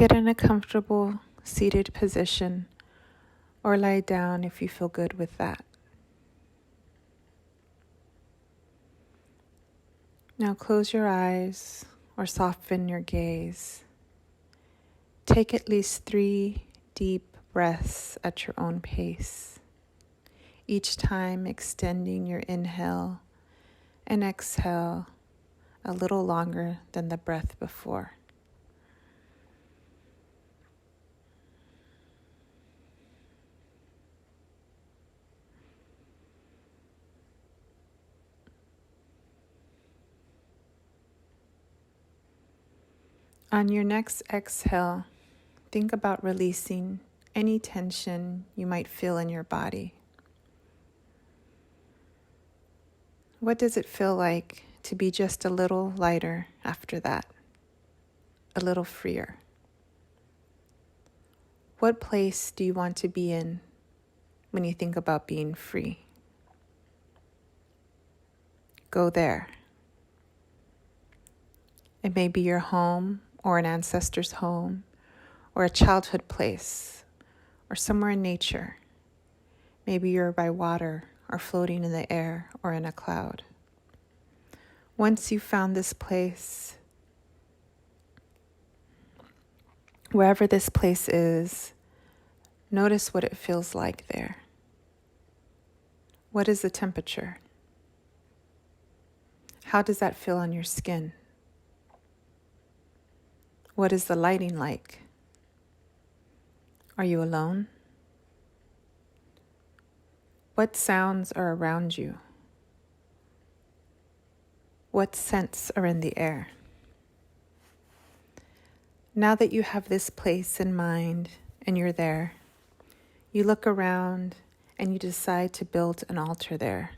Get in a comfortable seated position or lie down if you feel good with that. Now close your eyes or soften your gaze. Take at least 3 deep breaths at your own pace, each time extending your inhale and exhale a little longer than the breath before. On your next exhale, think about releasing any tension you might feel in your body. What does it feel like to be just a little lighter after that? A little freer? What place do you want to be in when you think about being free? Go there. It may be your home or an ancestor's home or a childhood place or somewhere in nature. Maybe you're by water or floating in the air or in a cloud. Once you've found this place, wherever this place is, notice what it feels like there. What is the temperature? How does that feel on your skin? What is the lighting like? Are you alone? What sounds are around you? What scents are in the air? Now that you have this place in mind and you're there, you look around and you decide to build an altar there.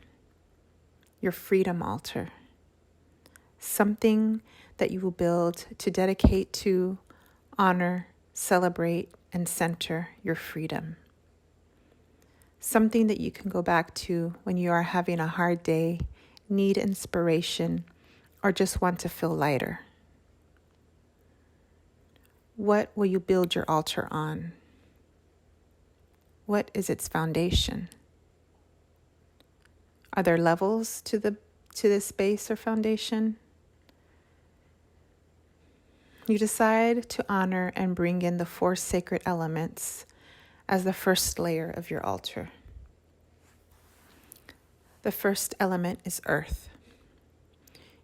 Your freedom altar. Something that you will build to dedicate to, honor, celebrate, and center your freedom. Something that you can go back to when you are having a hard day, need inspiration, or just want to feel lighter. What will you build your altar on? What is its foundation? Are there levels to this base or foundation? You decide to honor and bring in the 4 sacred elements as the first layer of your altar. The first element is earth.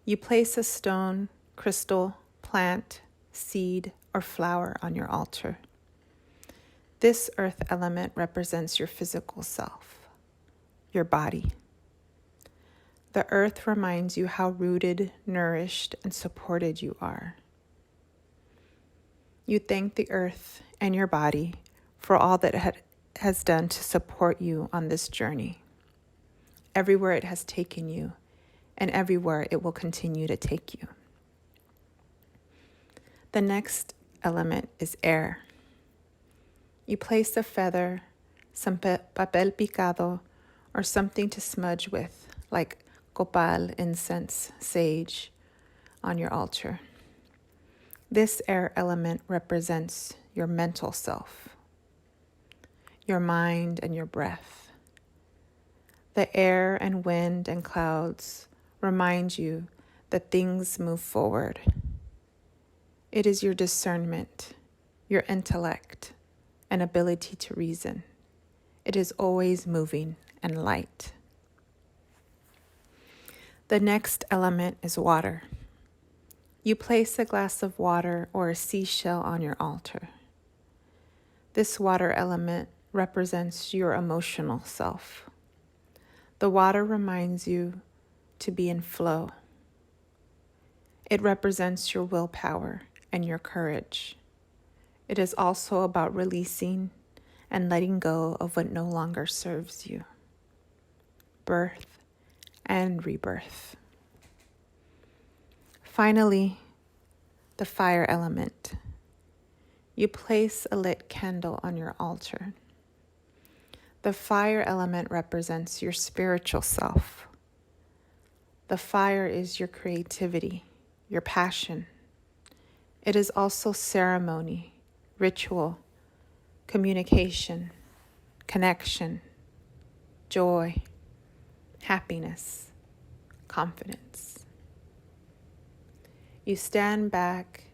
You place a stone, crystal, plant, seed, or flower on your altar. This earth element represents your physical self, your body. The earth reminds you how rooted, nourished, and supported you are. You thank the earth and your body for all that it has done to support you on this journey, everywhere it has taken you, and everywhere it will continue to take you. The next element is air. You place a feather, some papel picado, or something to smudge with, like copal, incense, sage, on your altar. This air element represents your mental self, your mind and your breath. The air and wind and clouds remind you that things move forward. It is your discernment, your intellect, and ability to reason. It is always moving and light. The next element is water. You place a glass of water or a seashell on your altar. This water element represents your emotional self. The water reminds you to be in flow. It represents your willpower and your courage. It is also about releasing and letting go of what no longer serves you. Birth and rebirth. Finally, the fire element. You place a lit candle on your altar. The fire element represents your spiritual self. The fire is your creativity, your passion. It is also ceremony, ritual, communication, connection, joy, happiness, confidence. You stand back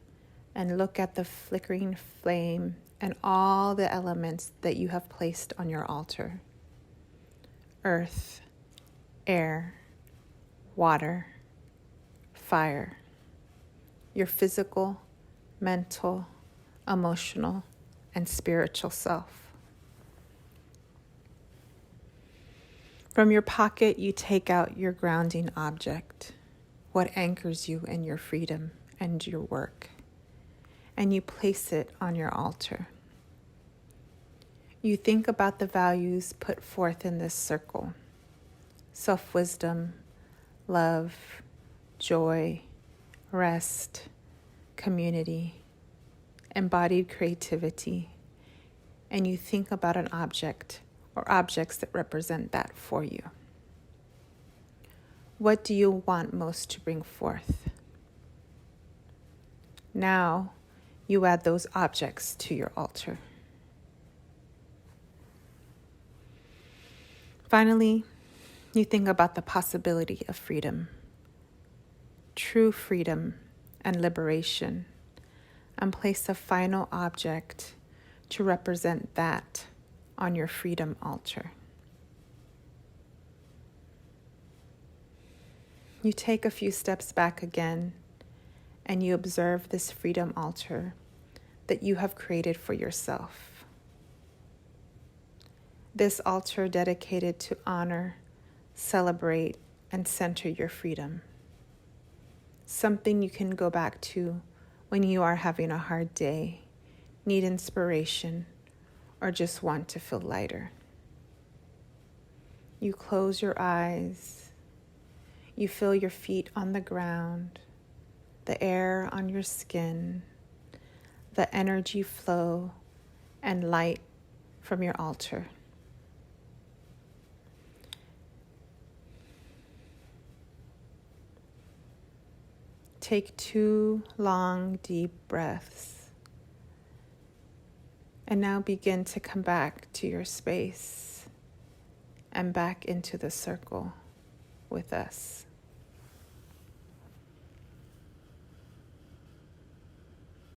and look at the flickering flame and all the elements that you have placed on your altar: earth, air, water, fire, your physical, mental, emotional, and spiritual self. From your pocket, you take out your grounding object, what anchors you in your freedom and your work, and you place it on your altar. You think about the values put forth in this circle: self-wisdom, love, joy, rest, community, embodied creativity, and you think about an object or objects that represent that for you. What do you want most to bring forth? Now, you add those objects to your altar. Finally, you think about the possibility of freedom, true freedom and liberation, and place a final object to represent that on your freedom altar. You take a few steps back again, and you observe this freedom altar that you have created for yourself. This altar dedicated to honor, celebrate, and center your freedom. Something you can go back to when you are having a hard day, need inspiration, or just want to feel lighter. You close your eyes. You feel your feet on the ground, the air on your skin, the energy flow and light from your altar. Take 2 long, deep breaths. And now begin to come back to your space and back into the circle with us.